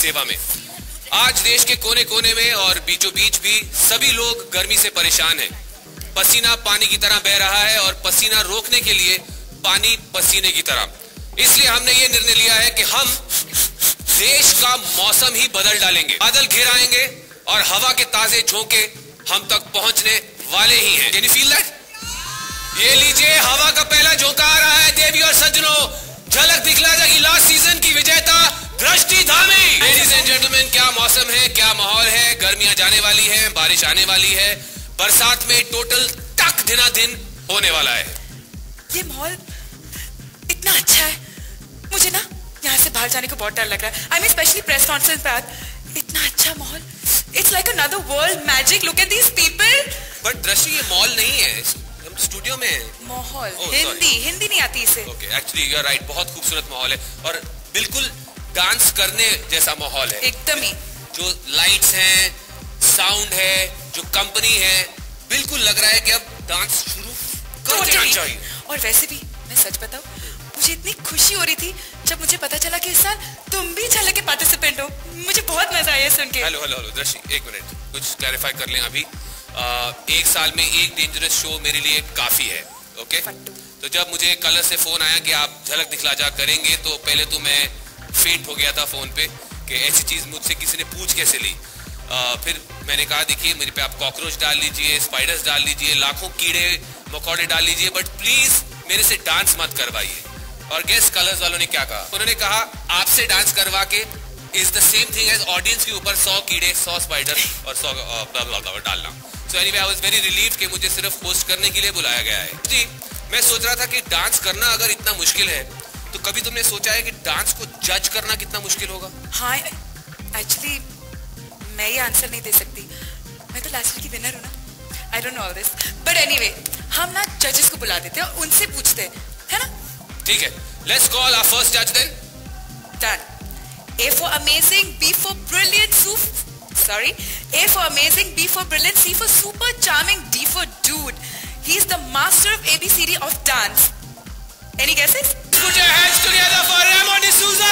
सेवा में। आज देश के कोने कोने में और बीचों बीच भी सभी लोग गर्मी से परेशान हैं। पसीना पानी की तरह बह रहा है और पसीना रोकने के लिए पानी पसीने की तरह। इसलिए हमने ये निर्णय लिया है कि हम देश का मौसम ही बदल डालेंगे। बादल घिर आएंगे और हवा के ताजे झोंके हम तक पहुंचने वाले ही हैं। Can you feel that? ये लीजिए, हवा का पहला झोंका आ रहा है। देवी और सज्जनों, झलक दिखला जाएगी लास्ट सीजन की विजेता दृष्टि धामी। लेडीज एंड जेंटलमैन, क्या मौसम है, क्या माहौल है। गर्मियां जाने वाली है, बारिश आने वाली है, बरसात में टोटल टक दिना दिन होने वाला है। ये माहौल इतना अच्छा है, मुझे ना यहाँ से बाहर जाने को बहुत डर लग रहा है। I mean specially press conference पे आज इतना अच्छा माहौल, it's like another world magic. Look at these people. But Drishti, ये मॉल नहीं है, हम स्टूडियो में हैं। माहौल हिंदी नहीं आती इसे। Okay, actually you are right, बहुत खूबसूरत माहौल है और बिल्कुल डांस करने जैसा माहौल है एकदम ही। जो लाइट्स हैं, साउंड है, जो कंपनी है, बिल्कुल लग रहा है कि अब डांस शुरू कर देना चाहिए। और वैसे भी मैं सच बताऊं, मुझे इतनी खुशी हो रही थी जब मुझे पता चला कि इस साल तुम भी झलक के पार्टिसिपेंट हो। मुझे बहुत मजा आया सुन के। हेलो दृष्टि, एक मिनट, कुछ क्लैरिफाई कर लें अभी। एक साल में एक डेंजरस शो मेरे लिए काफी है। ओके, तो जब मुझे कलर से फोन आया कि आप झलक दिखला जा करेंगे, तो पहले तो मैं फेंट हो गया था फोन पे कि ऐसी चीज मुझसे किसी ने पूछ कैसे ली। फिर मैंने कहा देखिए, मेरे पे आप कॉकरोच डाल लीजिए, स्पाइडर्स डाल लीजिए, लाखों कीड़े मकोड़े डाल लीजिए, बट प्लीज मेरे से डांस मत करवाइए। और गेस कलर्स वालों ने क्या कहा? उन्होंने कहा आपसे डांस करवा के is the same thing as audience के ऊपर 100 कीड़े, 100 स्पाइडर और 100 डालना। So anyway, I was very relieved कि मुझे सिर्फ होस्ट करने के लिए बुलाया गया है। जी, मैं सोच रहा था कि डांस करना अगर इतना मुश्किल है, तो कभी तुमने सोचा है कि डांस को जज करना कितना मुश्किल होगा? हाँ, एक्चुअली मैं ये आंसर नहीं दे सकती। मैं तो लास्ट ईयर की विनर हूँ ना। I don't know all this, but anyway, हम ना जजेस को बुला देते हैं और उनसे पूछते हैं, है ना? ठीक है, लेट्स कॉल आवर फर्स्ट जज then. Done. A for amazing, B for brilliant, A for amazing, B for brilliant, C for super charming, D for dude. He's the master of ABCD of dance. Any guesses? Put your hands together for Remo D'Souza.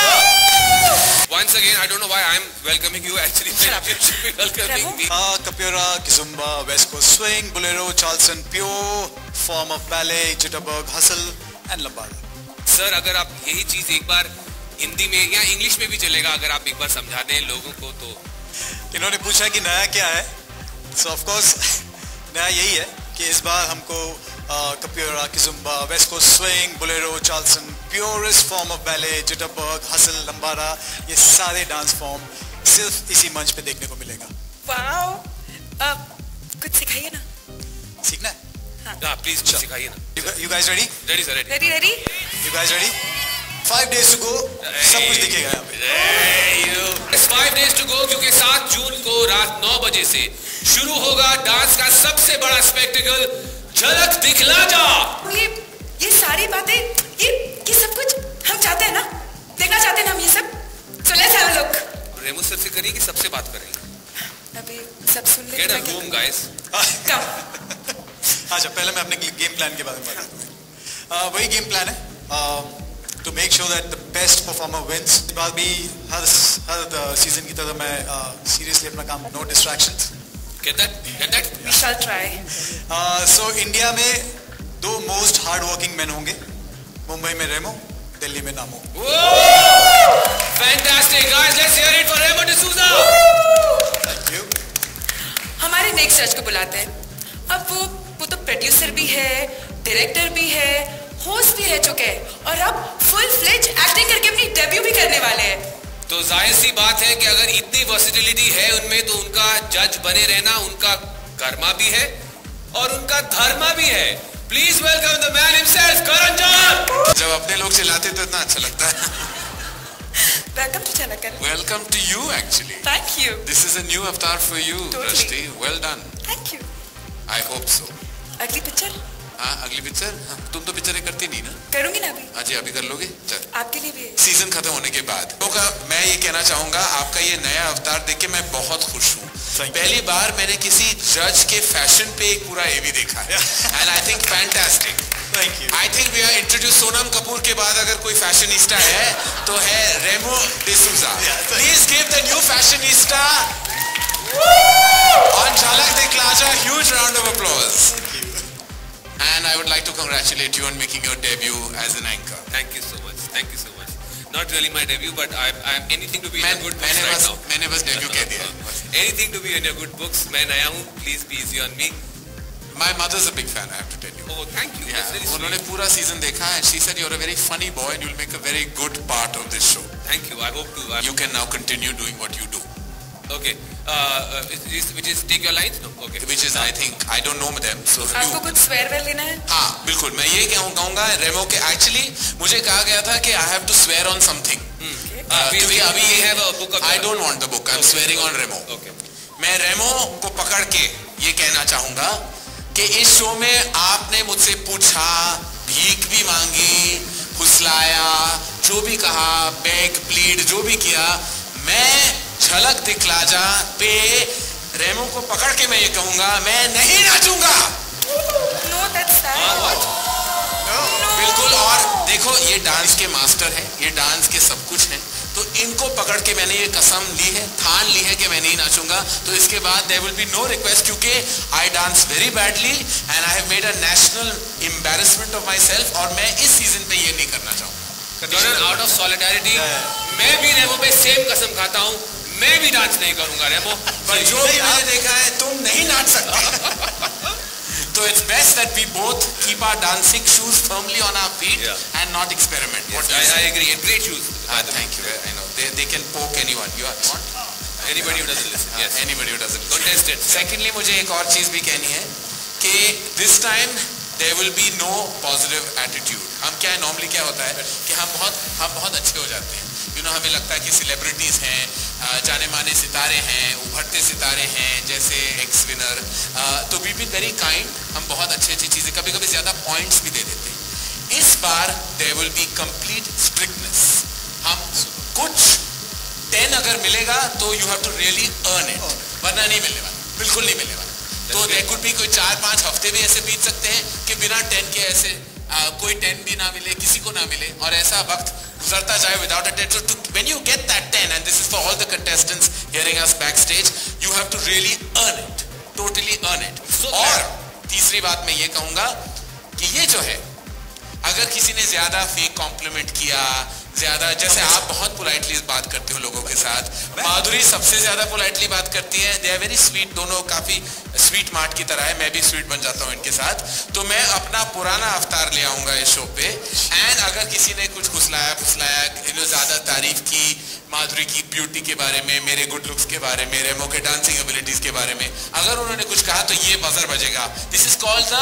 Once again, I don't know why I'm welcoming you. Actually, you should be welcoming me. Capoeira, Kizomba, West Coast Swing, Bolero, Charleston, pure form of ballet, Jitterbug, Hustle, and Lambada. Sir, अगर आप यही चीज एक बार हिंदी में या English में भी चलेगा, अगर आप एक बार समझा दें लोगों को तो। इन्होंने पूछा कि नया क्या है, सो ऑफ कोर्स नया यही है कि इस बार हमको capoeira, kizomba, west coast swing, bolero, Charleston, purest form of ballet, jitterbug, hustle, lambada, ये सारे डांस फॉर्म सिर्फ इसी मंच पे देखने को मिलेगा। वाओ, कुछ सिखाइए ना। सीखना है? हाँ, प्लीज सिखाइए ना। You guys ready? Ready sir, ready. Ready? You guys ready? 5 days to go. सब कुछ दिखेगा यहाँ पे। 5 days to go, क्योंकि 7 जून को रात 9 बजे से शुरू होगा डांस का सबसे बड़ा स्पेक्टिकल, झलक दिखला जा। ये सारी बातें, ये सब कुछ हम चाहते हैं ना, देखना चाहते हैं ना हम ये सब। So let's have a look. Remo sir से करिए कि सबसे बात करेंगे? अभी सब सुन ले। Get a room, guys. अच्छा, पहले मैं अपने गेम प्लान के बारे में बता दूँ। वही गेम प्लान है, to make sure that the best performer wins. इस बार भी हर सीजन की तरह मैं seriously अपना काम, no distractions. Get that? We shall try. So India में 2 most hard working men होंगे, मुंबई में रेमो, दिल्ली में नामो। Fantastic, guys, let's hear it for Remo D'Souza. Thank you. हमारे नेक्स्ट जज को बुलाते हैं। अब वो तो प्रोड्यूसर भी है, डायरेक्टर भी है, होस्ट भी रह चुके हैं और अब फुल फ्लेज एक्टिंग करके अपनी डेब्यू भी करने वाले हैं। तो जाहिर सी बात है कि अगर इतनी वर्सेटिलिटी है उनमें, तो उनका जज बने रहना उनका कर्मा भी है और उनका धर्मा भी है। Please welcome the man himself, Karan Johar. जब अपने लोग चिल्लाते हैं तो इतना अच्छा लगता है। वेलकम टू झलक। Welcome to you actually. Thank you. This is a new avatar for you, Totally. Drashti. Well done. Thank you. I hope so. अगली पिक्चर? हाँ, अगली पिक्चर? हाँ, तुम तो पिक्चरें करती नहीं ना? करूंगी ना अभी। अजी अभी कर लोगे? चल। आपके लिए भी है। सीजन खत्म होने के बाद। मैं ये कहना चाहूंगा, आपका ये नया अवतार देख के मैं बहुत खुश हूँ। पहली बार मैंने किसी जज के फैशन पे एक पूरा एवी देखा है। And I think fantastic. Thank you. I think we are introduced Sonam Kapoor के बाद अगर कोई फैशनिस्टा है तो है Remo D'Souza. Please give the new fashionista on झलक दिखला जा huge round of applause. Thank you. And I would like to congratulate you on making your debut as an anchor. Thank you so much. Thank you so much. Not really my debut, but I'm anything to be in a good books right now. मैंने बस debut कह दिया. Anything to be in your good books. मैं नया हूँ. Please be easy on me. My mother's a big fan, I have to tell you. Oh, thank you. Yeah, That's very उन्होंने sweet. पूरा season देखा and she said you're a very funny boy and you'll make a very good part of this show. Thank you. I hope to. You can now continue doing what you do. Okay. Which is take your lines? No. Okay. Which is I think I don't know them so. आपको कुछ swear well लेना है? हाँ बिल्कुल मैं ये कहूँगा रेमो के actually मुझे कहा गया था कि I have to swear on something. We have a book of. I don't want the book. I'm swearing on Remo. Okay. मैं रेमो को पकड़ के ये कहना चाहूँगा कि इस शो में आपने मुझसे पूछा, भीख भी मांगी, फुसलाया, जो भी कहा, बेग प्लीड जो भी किया, मैं झलक दिखला जा पे रेमो को पकड़ के मैं ये कहूँगा मैं नहीं नाचूंगा. No, that's sad. What? बिल्कुल. और देखो ये डांस के मास्टर हैं, ये डांस के सब कुछ हैं, तो इनको पकड़ के मैंने ये कसम ली है, ठान ली है कि मैं नहीं नाचूंगा. तो इसके बाद there will be no request क्योंकि I dance very badly and I have made a national embarrassment of myself और मैं इस सीजन पे ये नहीं करना चाहूँगा. Out of solidarity, मैं भी रेमो पे सेम कसम खाता हूँ. मैं भी डांस नहीं करूँगा रेमो. पर जो भी मैंने देखा है तुम नहीं नाच सकते. So it's best that we both keep our dancing shoes firmly on our feet and not experiment. Yes, I agree. Great shoes. Thank you. I know they can poke anyone. You are what? Anybody who doesn't listen. Yes. Anybody who doesn't listen. Contested. Secondly, मुझे एक और चीज भी कहनी है कि this time there will be no positive attitude. हम क्या है normally क्या होता है कि हम बहुत अच्छे हो जाते हैं. You know हमें लगता है कि celebrities हैं, जाने माने सितारे हैं, उभरते सितारे हैं, जैसे एक्स विनर, तो we be very kind. हम बहुत अच्छी चीजें कभी ज्यादा पॉइंट्स भी दे देते हैं. इस बार there will be complete strictness. हम कुछ 10 अगर मिलेगा तो you have to really earn it, वरना नहीं मिलने वाला, बिल्कुल नहीं मिलने वाला. तो there could be कोई 4-5 हफ्ते भी ऐसे बीत सकते हैं कि बिना 10 के ऐसे कोई 10 भी ना मिले, किसी को ना मिले और ऐसा वक्त गुजरता जाए without a 10. So when you get that 10 and this is for all the contestants hearing us backstage, you have to really earn it, totally earn it. और तीसरी बात मैं ये कहूँगा कि ये जो है अगर किसी ने ज्यादा फेक कॉम्प्लीमेंट किया, ज्यादा जैसे आप बहुत पोलाइटली बात करते हो लोगों के साथ, माधुरी सबसे ज्यादा पोलाइटली बात करती है, दे आर वेरी स्वीट, दोनों काफी स्वीट मार्ट की तरह है, मैं भी स्वीट बन जाता हूँ इनके साथ. तो मैं अपना पुराना अवतार ले आऊंगा इस शो पे एंड अगर किसी ने कुछ फुसलाया ज्यादा तारीफ की माधुरी की ब्यूटी के बारे में, मेरे गुड लुक्स के बारे में, रेमो के डांसिंग एबिलिटीज के बारे में, अगर उन्होंने कुछ कहा तो ये बजर बजेगा. दिस इज कॉल्ड द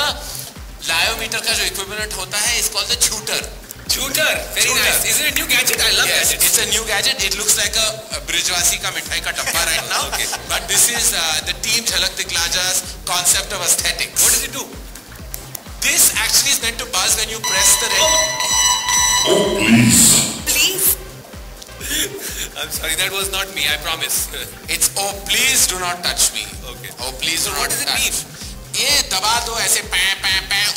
लायोमीटर का जो इक्विवेलेंट होता है is called the shooter. Shooter, very nice. Is it a new gadget? I love Yes, gadgets. it's a new gadget. It looks like a Brijwasi का मिठाई का डब्बा right now. Okay. But this is the team Jhalak Dikhla Ja's concept of aesthetics. What does it do? This actually is meant to buzz when you press the red. Please. I'm sorry, that was not me. I promise. It's oh please do not touch me. Okay. Oh please do So not what does it touch. mean? ये दबा दो ऐसे pä.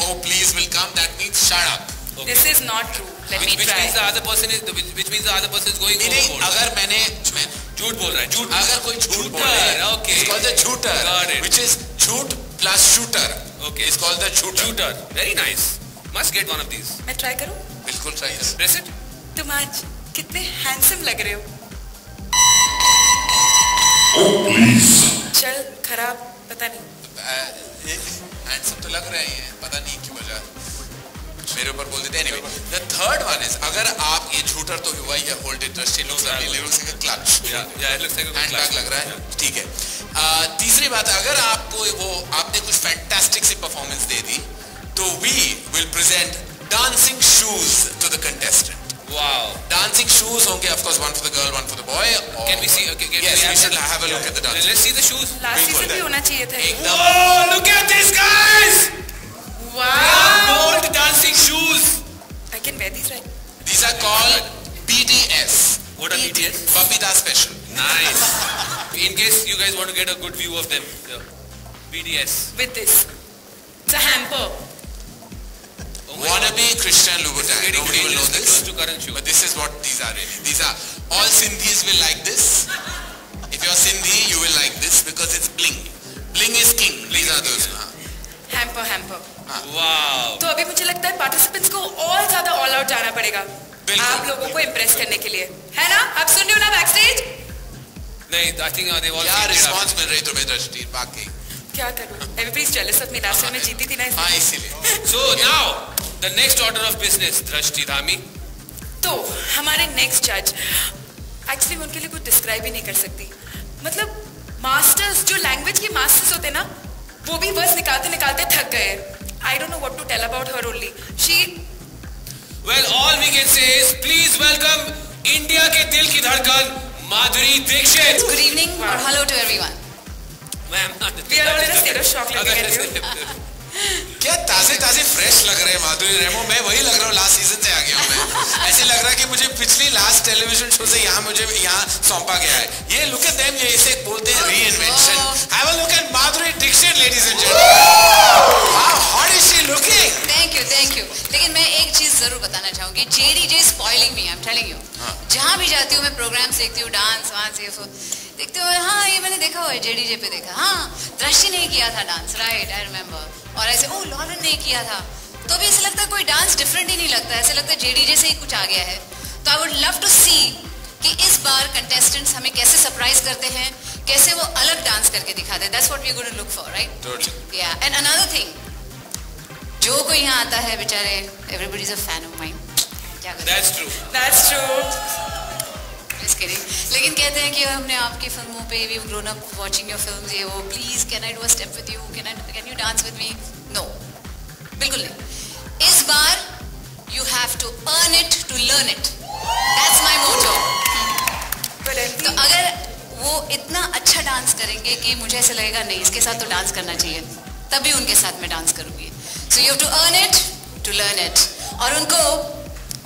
Oh please will come. That means shut up. Okay. This is not true. Let me Which try. means the other person is which means the other person is going Meaning overboard. अगर मैंने झूठ बोल रहा है. झूठ. अगर कोई झूठ Shooter, बोले, okay. it's called the shooter, Got it. which is झूठ plus shooter. Okay. It's called the shooter. Shooter. Very nice. Must get one of these. मैं try करूँ? बिल्कुल try करो. Press it. तुम आज कितने handsome लग रहे हो. चल खराब पता नहीं. हैंडसम तो लग रहे हैं, पता नहीं क्यों वजह मेरे ऊपर बोल देते. Anyway, the third one is अगर आप ये झूठर तो हुआ ही है, hold it just looks like a clutch. Yeah, it looks like a hand bag लग रहा है, ठीक है. तीसरी बात अगर आपको वो आपने कुछ फैंटास्टिक सी परफॉर्मेंस दे दी तो we will present dancing shoes to the contestant. Wow. Dancing shoes होंगे of course, one for the girl, one for the boy. Can we see? Okay, Yes, we should have a look at the dancing. Let's see the shoes. Last season भी होना चाहिए था. एकदम Oh, look at these guys! Wow. Gold dancing shoes. I can wear these right. these are called BDS. What are BTS? Babita Special. Nice. In case you guys want to get a good view of them, BDS. With this. It's a hamper. Oh wannabe Christian Louboutin. Nobody will know this. Close to Karan Show. But this is what these are really. These are all Sindhis will like this. If you're Sindhi, you will like this because it's bling. Bling is king. These are those. Hamper, hamper. Wow. तो अभी मुझे लगता है participants को और ज्यादा all out जाना पड़ेगा आप लोगों को इम्प्रेस करने के लिए, है ना? आप सुन रहे हो ना बैकस्टेज? नहीं, I think they all. क्या रिस्पांस मिल रही तुम्हें दृष्टि? बाकी क्या करूं? Everybody's jealous of me. Last time मैं जीती थी ना. हाँ इसीलिए. So now the next order of business, दृष्टि धामी. तो हमारे नेक्स्ट जज, एक्चुअली मैं उनके लिए कुछ डिस्क्राइब ही नहीं कर सकती. मतलब मास्टर्स, जो लैंग्वेज के मास्टर्स होते ना, वो भी बस निकालते निकालते थक गए. I don't know what to tell about her only. Well, all we can say is please welcome India के दिल की धड़कन Madhuri Dixit. Good evening or hello to everyone. Ma'am, We are all in a state of shock looking at you. क्या ताजे ताजे fresh लग रहे हैं माधुरी रेमो. मैं वही लग रहा हूँ, लास्ट सीजन से आ गया हूँ मैं. ऐसे लग रहा है कि मुझे पिछली लास्ट टेलीविजन शो से मुझे यहाँ सौंपा गया है. ये लुक एट देम, ये इसे बोलते हैं reinvention. Have a look at Madhuri Dixit ladies and gentleman. How hot is she looking. Thank you. लेकिन मैं एक चीज जरूर बताना चाहूंगी. JDJ spoiling me, I'm telling you. जहाँ भी जाती हूँ मैं प्रोग्राम्स देखती हूँ, डांस वांस ये सब देखती हूँ. हाँ ये मैंने देखा हुआ है, JDJ पे देखा. हाँ दृष्टि ने किया था डांस, राइट, आई रिमेम्बर. और ऐसे लॉरेन ने किया था, तो भी ऐसे लगता है कोई डांस डिफरेंट ही नहीं लगता. ऐसे लगता है JDJ से ही कुछ आ गया है. तो आई वुड लव टू सी कि इस बार कंटेस्टेंट्स हमें कैसे सरप्राइज करते हैं, कैसे वो अलग डांस करके दिखाते हैं. That's what we are going to look for, right? या एंड अनदर थिंग, जो कोई यहाँ आता है बेचारे, everybody is a fan of mine. क्या करें? That's true. Just kidding. लेकिन कहते हैं कि हमने आपकी फिल्मों पे भी grown up watching your films, ये वो. Please, can I do a step with you? Can you dance with me? No, बिल्कुल नहीं. इस बार you have to earn it to learn it. That's my motto. तो अगर वो इतना अच्छा डांस करेंगे कि मुझे ऐसे लगेगा नहीं इसके साथ तो डांस करना चाहिए, तभी उनके साथ मैं डांस करूंगी. So you have to earn it to learn it. और उनको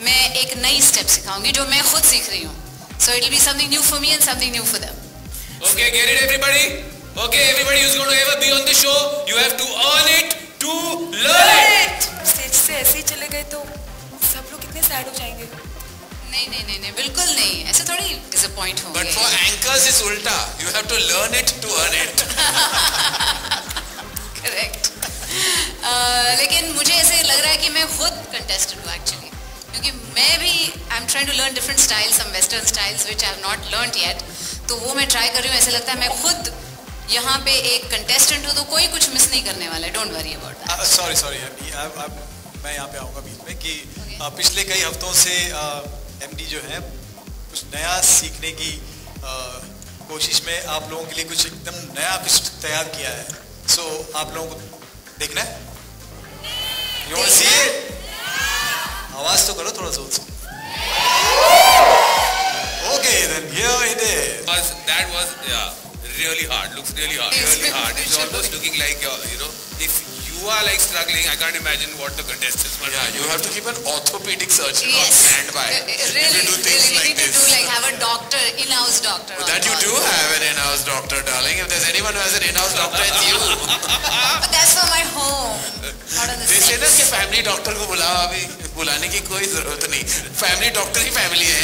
मैं एक नई स्टेप सिखाऊंगी जो मैं खुद सीख रही हूँ. So it will be something new for me and something new for them. Okay, get it everybody? Okay, everybody who's going to ever be on the show, you have to earn it to learn it. Stage से ऐसे ही चले गए तो सब लोग कितने sad हो जाएंगे. नहीं, बिल्कुल नहीं. ऐसे थोड़ी डिसअपॉइंट होंगे. But for anchors it's उल्टा. You have to learn it to earn it. Correct. लेकिन मुझे ऐसे लग रहा है कि मैं खुद कंटेस्टेंट हूँ एक्चुअली, क्योंकि मैं भी I am trying to learn different styles, some western styles which I have not learned yet. तो वो मैं ट्राई कर रही हूँ. ऐसे लगता है मैं खुद यहाँ पे एक कंटेस्टेंट हूँ, तो कोई कुछ मिस नहीं करने वाला है. Don't worry about that. Sorry मैं यहाँ पे आऊँगा बीच में कि पिछले कई हफ्तों से MD जो है कुछ नया सीखने की कोशिश में आप लोगों के लिए कुछ एकदम नया कुछ तैयार किया है. सो आप लोगों को देखना है? You want to see it? आवाज तो करो थोड़ा जोर से. Okay, then here it is. That was really hard. Looks really hard. Really hard. It's almost looking like if you are like struggling, I can't imagine what the contestants were. Yeah, you have to keep an orthopedic surgeon on Yes. standby. Really, if you do things you like need to this. do like have a doctor, in-house doctor. on That you board. do have an in-house doctor, darling. If there's anyone who has an in-house doctor, it's you. But that's for my home. Not on the They say ना sets. कि family doctor को बुलाओ, अभी बुलाने की कोई जरूरत नहीं. फैमिली डॉक्टर ही फैमिली है.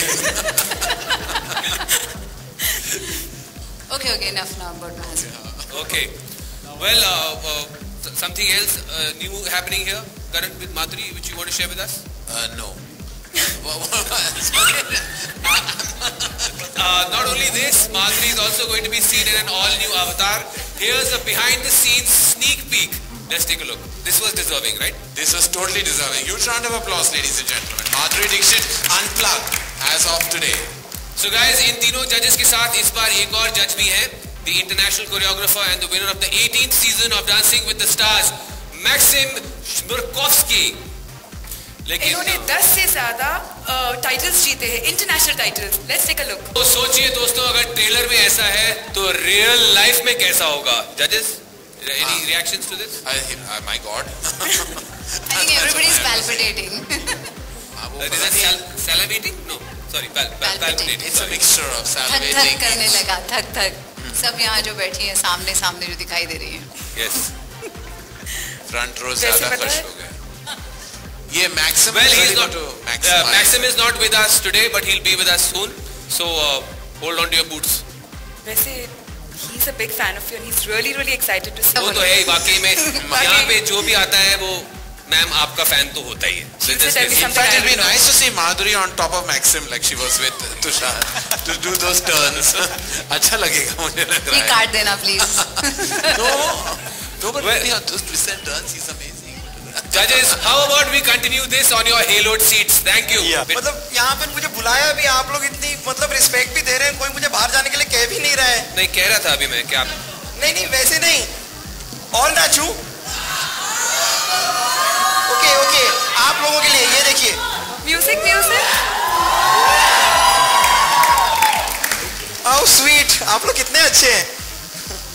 Okay, enough now about my husband. Okay. Well, something else new happening here, Karan, with Madhuri, which you want to share with us? No. Not only this, Madhuri is also going to be seen in an all-new avatar. Here's a behind-the-scenes sneak peek. Let's take a look. This was deserving, right? This was totally deserving. Huge round of applause, ladies and gentlemen. Madhuri Dixit unplugged as of today. So guys, इन तीनों जजेस के साथ इस बार एक और जज भी हैं, the international choreographer and the winner of the 18th season of Dancing with the Stars, Maxim Shmurkovsky. लेकिन इन्होंने 10 से ज्यादा टाइटल्स जीते हैं, international titles. Let's take a look. तो सोचिए दोस्तों, अगर ट्रेलर में ऐसा है तो रियल लाइफ में कैसा होगा? जजेस, any reactions to this? My God. I think everybody is palpitating. Is that salivating? No, sorry, palpitating. It's a mixture of थक salivating. करने लगा, थक. सब यहाँ जो बैठी हैं सामने जो दिखाई दे रही हैं. Yes. Front row जैसे ज़्यादा पता खुश है? हो गए. ये Maxim Well, is he's ready not. to maximize. Maxim is not with us today, but he'll be with us soon. So hold on to your boots. वैसे he's a big fan of you and he's really really excited to see वो you. तो है ही वाकई में. यहाँ पे जो भी आता है वो मैम आपका फैन तो होता ही है. So just tell me basically- In fact, it'd be nice to see Madhuri on top of Maxim like she was with Tushar to do those turns. अच्छा लगेगा मुझे लग ये रहा है. काट देना please. No, but Well- really on those twists and turns, he's amazing. Judges, how about we continue this on your haloed seats? Thank you. Yeah. मतलब यहाँ पे मुझे बुलाया भी, आप लोग इतनी मतलब रिस्पेक्ट भी दे रहे हैं, कोई मुझे बाहर जाने के लिए कह भी नहीं रहा है. नहीं कह रहा था अभी मैं क्या. नहीं नहीं वैसे नहीं, और नाचूं. ओके ओके, आप लोगों के लिए ये देखिए. Music, music. हाउ स्वीट, आप लोग कितने अच्छे हैं.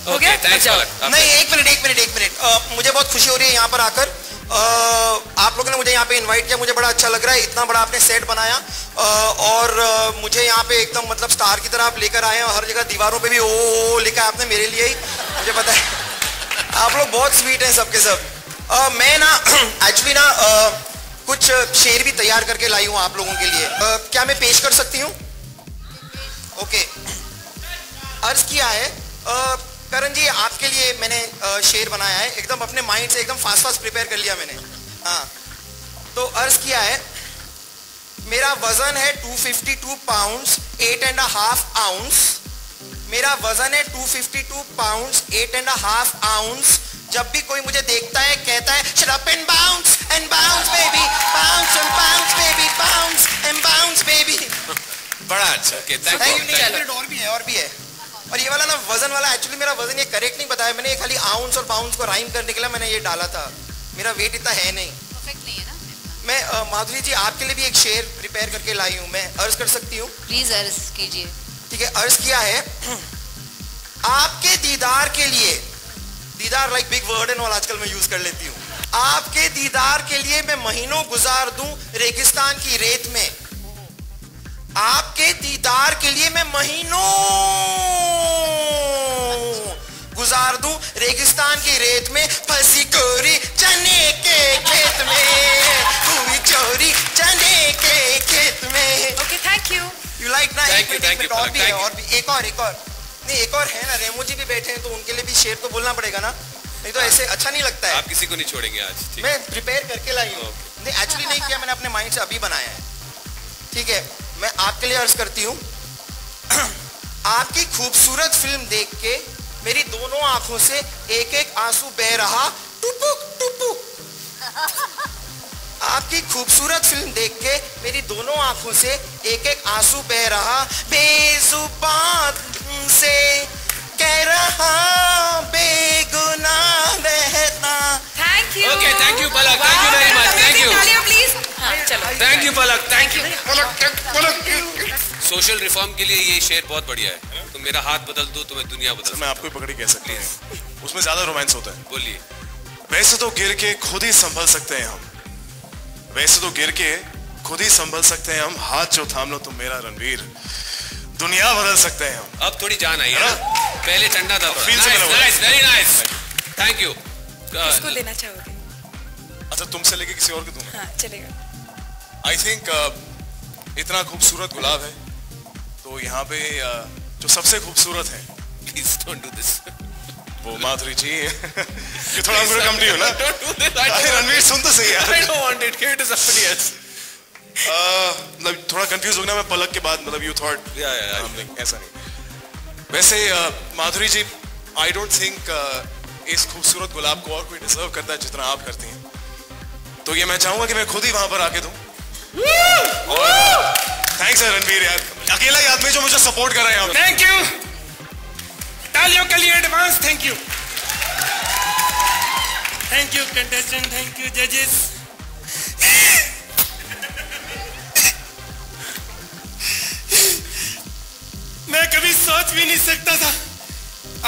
हो गया? Okay, thanks अच्छा. Palak. नहीं एक मिनट मुझे बहुत खुशी हो रही है यहाँ पर आकर. आप लोगों ने मुझे यहाँ पे इनवाइट किया, मुझे बड़ा अच्छा लग रहा है. इतना बड़ा आपने सेट बनाया और मुझे यहाँ पे एकदम मतलब स्टार की तरह आप लेकर आए हैं. हर जगह दीवारों पे भी ओ लिखा है आपने मेरे लिए ही, मुझे पता है. आप लोग बहुत स्वीट हैं सबके सब. मैं ना एक्चुअली ना कुछ शेर भी तैयार करके लाई हूँ आप लोगों के लिए. क्या मैं पेश कर सकती हूँ? ओके. अर्ज किया है करण जी, आपके लिए मैंने शेर बनाया है. एकदम अपने माइंड से एकदम फास्ट प्रिपेयर कर लिया मैंने. हाँ, तो अर्ज किया है, मेरा वजन है 252 पाउंड्स 8.5 आउंस. मेरा वजन है 252 पाउंड्स 8.5 आउंस. जब भी कोई मुझे देखता है कहता है shut up and bounce baby, bounce and bounce baby, bounce and bounce baby. बड़ा अच्छा. Okay, thank thank you. You. नहीं, मिनट और भी है. और ये वाला ना वजन वाला, एक्चुअली मेरा वजन ये करेक्ट नहीं बताया मैंने, ये खाली आउंस और पाउंड्स को राइम करने के लिए मैंने ये डाला था. मेरा वेट इतना है नहीं. परफेक्ट नहीं है ना. मैं माधुरी जी आपके लिए भी एक शेर प्रिपेयर करके लाई हूँ. मैं अर्ज कर सकती हूँ? प्लीज अर्ज कीजिए. ठीक है, अर्ज किया है, आपके दीदार के लिए, दीदार like big word and all आजकल मैं यूज कर लेती हूँ. आपके दीदार के लिए मैं महीनों गुजार दूं रेगिस्तान की रेत में. आपके दीदार के लिए मैं महीनों गुजार दूं रेगिस्तान की रेत में. फंसी कोरी चने के खेत में, हुई चोरी चने के खेत में. Okay, thank you. You like ना. Thank you, thank you, और भी है, thank you. और भी एक और नहीं, एक और है ना. रेमो जी भी बैठे हैं तो उनके लिए भी शेर तो बोलना पड़ेगा ना, नहीं तो ऐसे अच्छा नहीं लगता है. आप किसी को नहीं छोड़ेंगे आज. ठीक है. मैं प्रिपेयर करके लाई हूँ. नहीं एक्चुअली नहीं किया मैंने, अपने माइंड से अभी बनाया है. ठीक है, मैं आपके लिए अर्ज करती हूँ. आपकी खूबसूरत फिल्म देख के मेरी दोनों आंखों से एक एक आंसू बह रहा. टुपुक टुपुक. आपकी खूबसूरत फिल्म देख के मेरी दोनों आंखों से एक एक आंसू बह रहा. बेजुबान से कह रहा बेगुनाह रहता. Thank you. Okay, thank you, Palak. Thank you very much. Thank you. तालियां please. हाँ, चलो. Thank you, Palak. Thank you. Social reform के लिए ये शेर बहुत बढ़िया है. तुम मेरा हाथ बदल दो तो मैं दुनिया बदल. मैं आपको ही पकड़ी कह सकती हूँ. उसमें ज्यादा रोमांस होता है. बोलिए. वैसे तो गिर के खुद ही संभल सकते हैं हम. वैसे तो गिर के खुद ही संभल सकते हैं हम. हाथ जो थाम लो तुम मेरा रणवीर, दुनिया बदल सकते हैं हम. अब थोड़ी जान आई है ना. पहले ठंडा था. Feel से मिला हुआ. Nice, very nice. Thank you. किसको देना चाहोगे? अच्छा, तुमसे लेके किसी और को दूंगा. हाँ, चलेगा. आई थिंक इतना खूबसूरत गुलाब है तो यहाँ पे जो सबसे खूबसूरत है प्लीज डोंट डू दिस. वो माधुरी जी. ये थोड़ा मेरा कम नहीं हो ना. Don't do this. अरे रणवीर सुन तो सही यार. I don't want it. Give it to somebody else. मतलब थोड़ा कंफ्यूज हो गया मैं पलक के बाद. मतलब यू थॉट Yeah. ऐसा नहीं. वैसे माधुरी जी, आई डोंट थिंक इस खूबसूरत गुलाब को और कोई डिजर्व करता है जितना आप करती हैं. तो ये मैं चाहूंगा कि मैं खुद ही वहां पर आके दूं. थैंक्स रणवीर यार, अकेला ही आदमी जो मुझे सपोर्ट कर रहा है यहाँ पे. Thank you. तालियों के लिए advance thank you. Thank you contestant, thank you जजेस. मैं कभी सोच भी नहीं सकता था.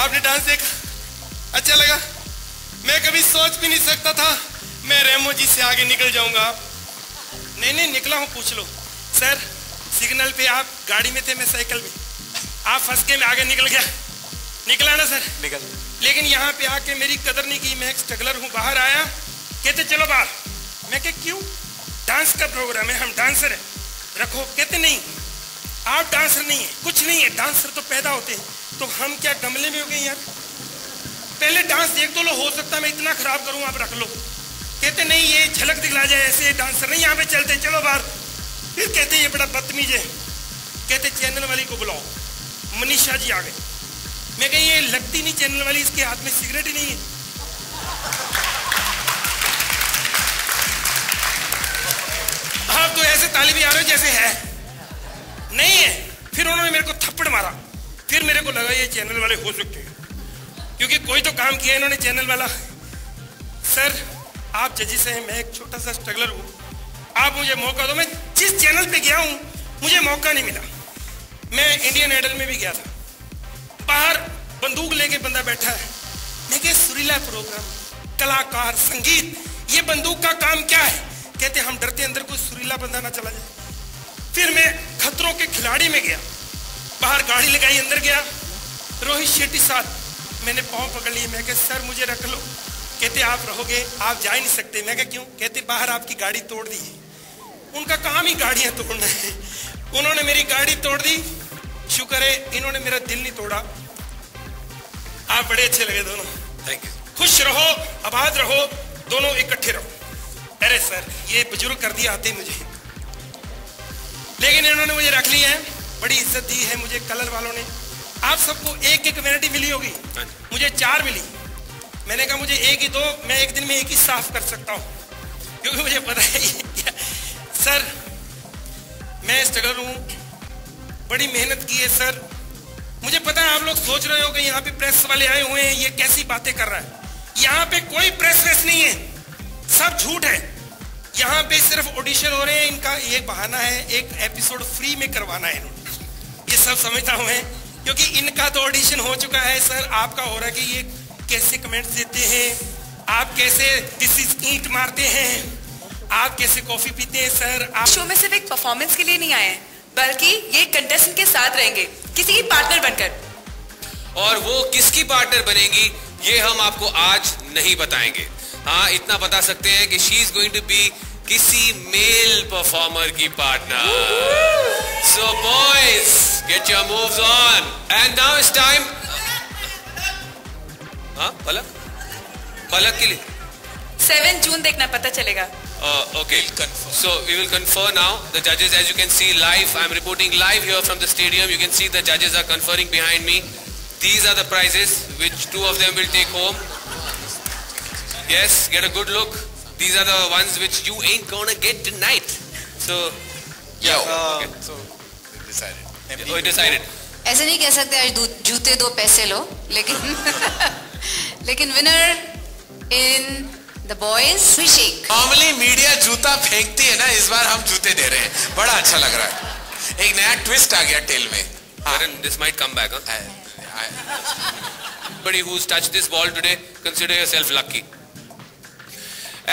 आपने डांस देखा, अच्छा लगा. मैं कभी सोच भी नहीं सकता था मैं रेमो जी से आगे निकल जाऊंगा. नहीं निकला हूं, पूछ लो. सर सिग्नल पे आप गाड़ी में थे, मैं साइकिल में. आप फंस के मैं आगे निकला ना सर. निकल. लेकिन यहाँ पे आके मेरी कदर नहीं की. मैं एक स्ट्रगलर हूँ. बाहर आया, कहते चलो बाहर. मैं कह क्यों? डांस का प्रोग्राम है, हम डांसर हैं, रखो। कहते नहीं, आप डांसर नहीं है, कुछ नहीं है, डांसर तो पैदा होते हैं, तो हम क्या गमले में हो गए यार? पहले डांस देख तो लो, हो सकता है मैं इतना खराब करूं, आप रख लो। कहते नहीं, ये झलक दिखला जाए, ऐसे डांसर नहीं, यहाँ पे चलते, चलो बाहर। फिर कहते ये बड़ा बदतमीज है, कहते चैनल वाली को बुलाओ, मनीषा जी आ गए। मैं कही ये लगती नहीं चैनल वाली, इसके हाथ में सिगरेट ही नहीं है। आप तो ऐसे ताली भी आ रहे हो जैसे है नहीं है। फिर उन्होंने मेरे को थप्पड़ मारा, फिर मेरे को लगा ये चैनल वाले हो सकते हैं, क्योंकि कोई तो काम किया इन्होंने चैनल वाला। सर आप जजेस हैं, मैं एक छोटा सा स्ट्रगलर हूँ, आप मुझे मौका दो। मैं जिस चैनल पे गया हूँ मुझे मौका नहीं मिला। मैं इंडियन आइडल में भी गया था, बाहर बंदूक लेके बंदा बैठा है, मैं क्या सुरीला प्रोग्राम, कलाकार, संगीत, ये बंदूक का काम क्या है? कहते हम डरते अंदर कोई सुरीला बंदा ना चला जाए। फिर मैं खतरों के खिलाड़ी में गया, बाहर गाड़ी लगाई, अंदर गया, रोहित शेट्टी साहब, मैंने पाँव पकड़ लिए, मैं कहा सर मुझे रख लो। कहते आप रहोगे, आप जा ही नहीं सकते। मैं कहा क्यों? कहते बाहर आपकी गाड़ी तोड़ दी है। उनका काम ही गाड़ियां तोड़ना है, उन्होंने मेरी गाड़ी तोड़ दी। शुक्र है इन्होंने मेरा दिल नहीं तोड़ा। आप बड़े अच्छे लगे दोनों, थैंक यू। खुश रहो, आबाद रहो, दोनों इकट्ठे रहो। अरे सर ये बुजुर्ग कर दिया आते मुझे, लेकिन इन्होंने मुझे रख लिया है, बड़ी इज्जत दी है मुझे कलर वालों ने। आप सबको एक एक वैरायटी मिली होगी, मुझे 4 मिली। मैंने कहा मुझे एक ही दो, मैं एक दिन में एक ही साफ कर सकता हूँ, क्योंकि मुझे पता है सर मैं स्ट्रगलर हूँ, बड़ी मेहनत की है सर। मुझे पता है आप लोग सोच रहे हो कि यहाँ पे प्रेस वाले आए हुए हैं, ये कैसी बातें कर रहा है। यहाँ पे कोई प्रेस वेस नहीं है, सब झूठ है। यहाँ पे सिर्फ ऑडिशन हो रहे हैं, इनका एक बहाना है, एक एपिसोड फ्री में करवाना है इन्होंने। ये सब समझता हूँ मैं, क्योंकि इनका तो ऑडिशन हो चुका है सर, आपका हो रहा है कि ये कैसे कमेंट्स देते हैं, आप कैसे दिस इज ईट मारते हैं, आप कैसे कॉफी पीते हैं सर। आप शो में सिर्फ एक परफॉर्मेंस के लिए नहीं आए हैं, बल्कि ये कंटेस्टेंट के साथ रहेंगे, किसी की पार्टनर बनकर। और वो किसकी पार्टनर बनेगी ये हम आपको आज नहीं बताएंगे। हाँ इतना बता सकते हैं कि she is going to be किसी मेल परफॉर्मर की partner. So boys get your moves on and now it's time. हाँ पलक, पलक के लिए 7 जून देखना, पता चलेगा। Okay, so we will confer now. The judges, as you can see live, I am reporting live here from the stadium. You can see the judges are conferring behind me. These are the prizes which 2 of them will take home. Yes, get a good look. These are the ones which you ain't gonna get tonight. So, yeah. Okay. So decided. We decided. ऐसे नहीं कह सकते आज जूते 2 पैसे लो, लेकिन लेकिन winner in The boys Abhishek. Normally media जूता फेंकती है ना, इस बार हम जूते दे रहे हैं, बड़ा अच्छा लग रहा है। एक नया ट्विस्ट आ गया टेल में। This might come back, huh? Anybody who's touched this ball today, consider yourself lucky.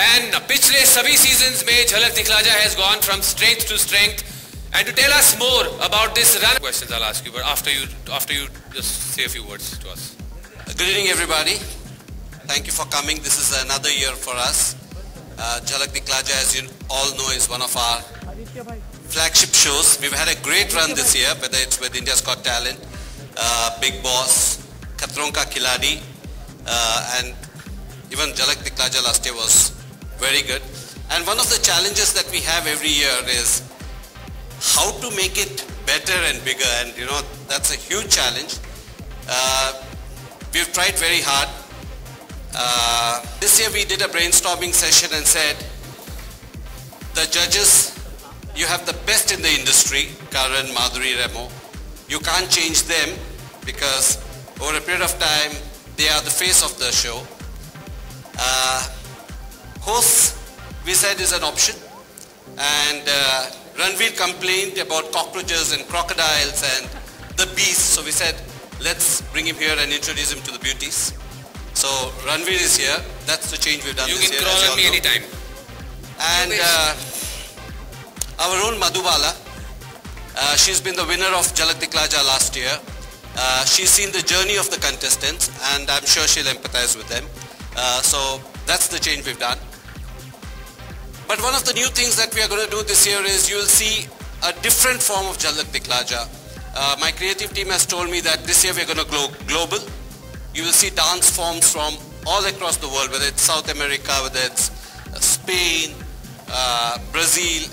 And पिछले सभी seasons में झलक दिखला जा has gone from strength to strength. And to tell us more about this run, questions I'll ask you, but after you just say a few words to us. Good evening, everybody. Thank you for coming. This is another year for us. Jhalak Dikhla Jai, as you all know, is one of our flagship shows. We've had a great run this year, whether it's with India's Got Talent, Big Boss, Khatron Ka Khiladi, and even Jhalak Dikhla Jai last year was very good. And one of the challenges that we have every year is how to make it better and bigger, and you know that's a huge challenge. We've tried very hard. This year we did a brainstorming session and said, the judges, you have the best in the industry, Karan, Madhuri, Remo. You can't change them because over a period of time they are the face of the show. Hosts, we said, is an option, and Ranveer complained about cockroaches and crocodiles and the beasts, so we said let's bring him here and introduce him to the beauties. So Ranveer is here. That's the change we've done this year. You can crawl on me anytime. And our own Madhubala, she's been the winner of Jhalak Dikhla Jai last year. She's seen the journey of the contestants, and I'm sure she'll empathize with them. So that's the change we've done. But one of the new things that we are going to do this year is you will see a different form of Jhalak Dikhla Ja. My creative team has told me that this year we are going to go global. You will see dance forms from all across the world, whether it's South America, whether it's Spain, Brazil,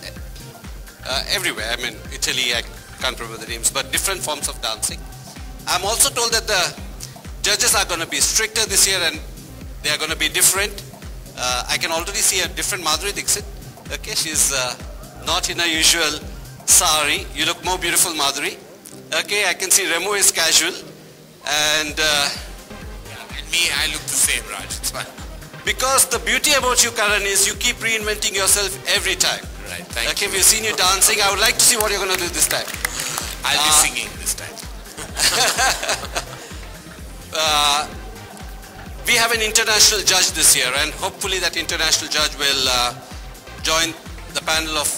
everywhere. I mean, Italy, I can't remember the names, but different forms of dancing. I'm also told that the judges are going to be stricter this year and they are going to be different. I can already see a different Madhuri Dixit. Okay, she's not in her usual sari. You look more beautiful, Madhuri. Okay, I can see Remo is casual. And me, I look the same, Raj. It's fine. Because the beauty about you, Karan, is you keep reinventing yourself every time. Right, thank you. Okay, we've seen you dancing. I would like to see what you're going to do this time. I'll be singing this time. We have an international judge this year, and hopefully that international judge will join the panel of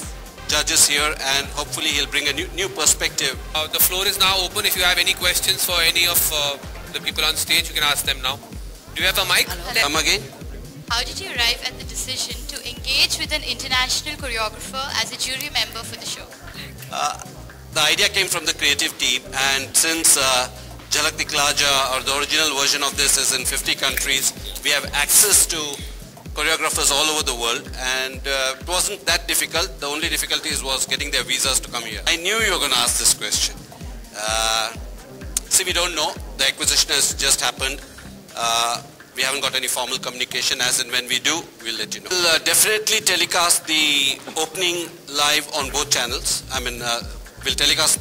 judges here, and hopefully he'll bring a new perspective. The floor is now open. If you have any questions for any of the people on stage, you can ask them now. Do you have a mic? Come again. How did you arrive at the decision to engage with an international choreographer as a jury member for the show? The idea came from the creative team, and since Jhalak Dikhla Ja, or the original version of this, is in 50 countries, we have access to choreographers all over the world, and it wasn't that difficult. The only difficulty was getting their visas to come here. I knew you were going to ask this question. See, we don't know. The acquisition has just happened. We haven't got any formal communication. As and when we do, we'll let you know. We'll definitely telecast the opening live on both channels. I mean, we'll telecast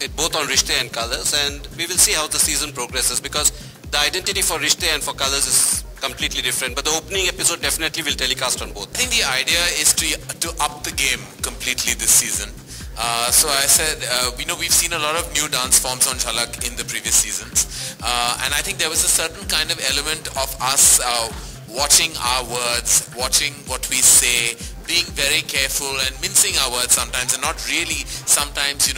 it both on Rishte and Colors, and we will see how the season progresses, because the identity for Rishte and for Colors is completely different. But the opening episode definitely will telecast on both. I think the idea is to up the game completely this season. So I said, we've seen a lot of new dance forms on Jhalak in the previous seasons. And I think there was a certain kind of element of us watching our words, watching what we say, being very careful and mincing our words sometimes, and not really sometimes,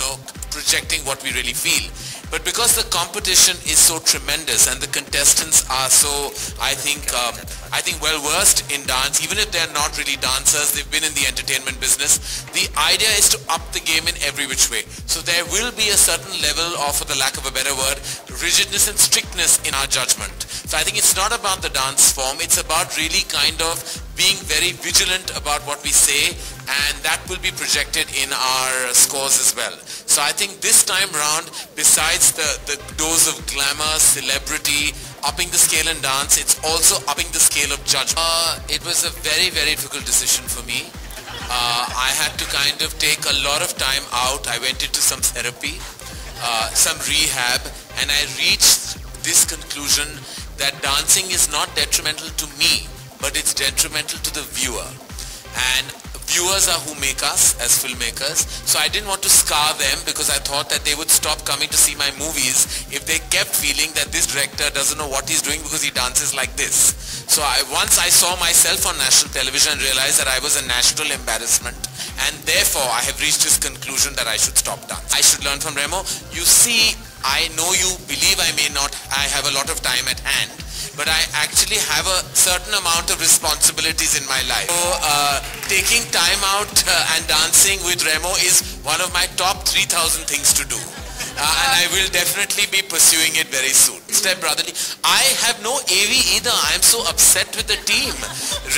projecting what we really feel. But because the competition is so tremendous and the contestants are so, I think well versed in dance, even if they're not really dancers, they've been in the entertainment business, the idea is to up the game in every which way. So there will be a certain level of, for the lack of a better word, rigidness and strictness in our judgment. So I think it's not about the dance form, it's about really kind of being very vigilant about what we say, and that will be projected in our scores as well. So I think this time round, besides the dose of glamour, celebrity, upping the scale in dance, it's also upping the scale of judgment. It was a very, very difficult decision for me. I had to kind of take a lot of time out. I went into some therapy, some rehab, and I reached this conclusion that dancing is not detrimental to me, but it's detrimental to the viewer. And viewers are who make us as filmmakers. So I didn't want to scar them, because I thought that they would stop coming to see my movies if they kept feeling that this director doesn't know what he's doing because he dances like this. So once I saw myself on national television and realized that I was a national embarrassment, and therefore I have reached this conclusion that I should stop dancing. I should learn from Remo. You see, I know you believe I have a lot of time at hand, but I actually have a certain amount of responsibilities in my life. So taking time out and dancing with Remo is one of my top 3,000 things to do. And I will definitely be pursuing it very soon. Step brotherly. I have no AV either. I am so upset with the team.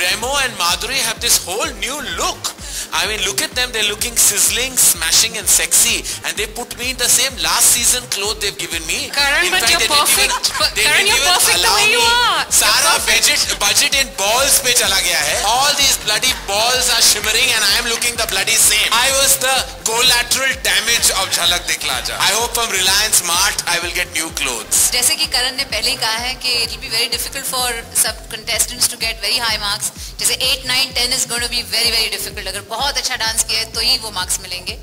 Remo and Madhuri have this whole new look. I mean, look at them. They're looking sizzling, smashing and sexy. And they put me in the same last season clothes they've given me. Karan, but you're perfect. Karan, you're perfect the way you are. Sara budget in balls pe chala gaya hai. All these bloody balls are shimmering and I am looking the bloody same. I was the collateral damage of Jhalak Dikhla Ja. I hope from Reliance Mart I will get new clothes. जैसे कि करण ने पहले ही कहा है कि it will be very difficult for सब contestants to get very high marks. जैसे 8, 9, 10 is going to be very, very difficult. अगर बहुत अच्छा डांस किया है तो ही वो मार्क्स मिलेंगे.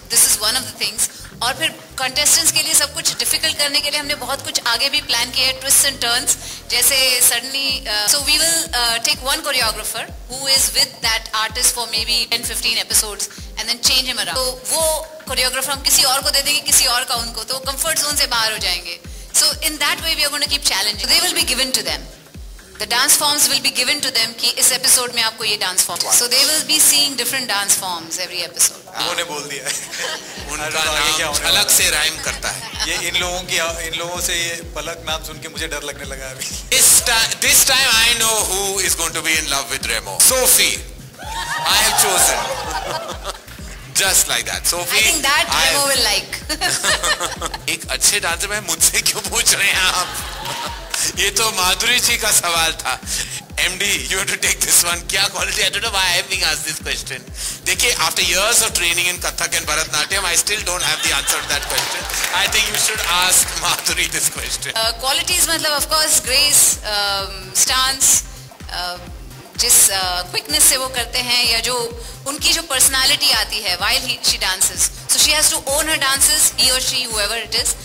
This is one of the things. और फिर contestants के लिए सब कुछ difficult करने के लिए हमने बहुत कुछ आगे भी plan किया है, twists and turns. जैसे suddenly, so we will take one choreographer who is with that artist for maybe 10-15 episodes and then change him around. तो वो choreographer हम किसी और को दे देंगे, किसी और का उनको, तो comfort zone से बाहर हो जाएंगे. So in that way we are going to keep challenging. They will be given to them. The dance forms will be given to them कि इस episode में आपको ये dance form. So they will be seeing different dance forms every episode. उन्होंने बोल दिया है। उनका नाम झलक से राइम करता है। ये इन लोगों से ये पलक नाम सुन के मुझे डर लगने लगा अभी। This time I know who is going to be in love with Remo. Sophie, I have chosen. Just like that. Sophie, I think that Remo will like. एक अच्छे डांसर में मुझसे क्यों पूछ रहे हैं आप? ये तो माधुरी जी का सवाल था। MD, you have to take this one. क्या quality? I don't know why I am being asked this question. देखिए, after years of training in Kathak and Bharatnatyam, I still don't have the answer to that question. I think you should ask Madhuri this question. Qualities मतलब of course grace, stance, जिस quickness से वो करते हैं या जो उनकी जो personality आती है while she dances. So she has to own her dances, he or she, whoever it is.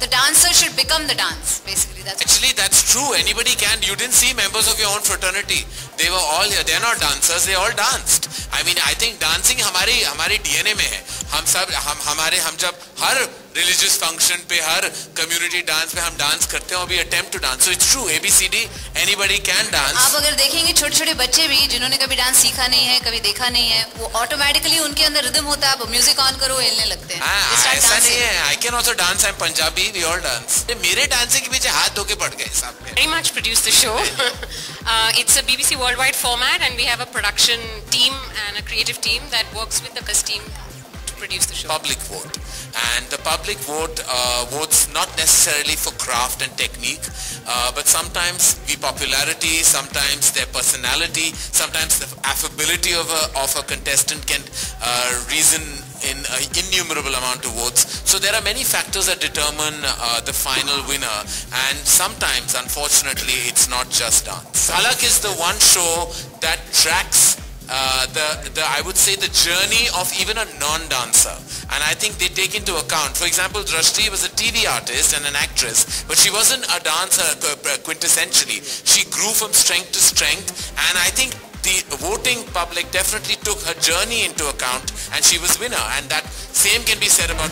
The dancer should become the dance, basically. Actually, that's true. Anybody can. You didn't see members of your own fraternity. They were all here. They're not dancers. They all danced. I mean, I think dancing हमारे DNA में है. हम जब हर religious function पे, हर community dance पे हम dance करते हैं, we attempt to dance. So it's true. ABCD, anybody can dance. आप अगर देखेंगे छोटे-छोटे बच्चे भी जिन्होंने कभी डांस सीखा नहीं है, कभी देखा नहीं है, वो automatically उनके अंदर rhythm होता है. आप म्यूजिक ऑन करो, हिलने लगते हैं. ऐसा नहीं है. I can also dance. I'm Punjabi. We all dance. मेरे dancing के पीछे हाथ धो के पड़ गए साहब. Very much produce the show. It's a BBC worldwide format, and we have a production team and a creative team that works with the cast team to produce the show. Public vote, and the public votes not necessarily for craft and technique, but sometimes the popularity, sometimes their personality, sometimes the affability of a contestant can reason in an innumerable amount of votes. So there are many factors that determine the final winner, and sometimes, unfortunately, it's not just dance. Jhalak is the one show that tracks I would say the journey of even a non-dancer, and I think they take into account. For example, Drashti was a TV artist and an actress, but she wasn't a dancer quintessentially. She grew from strength to strength, and I think the voting public definitely took her journey into account, and she was winner, and that same can be said about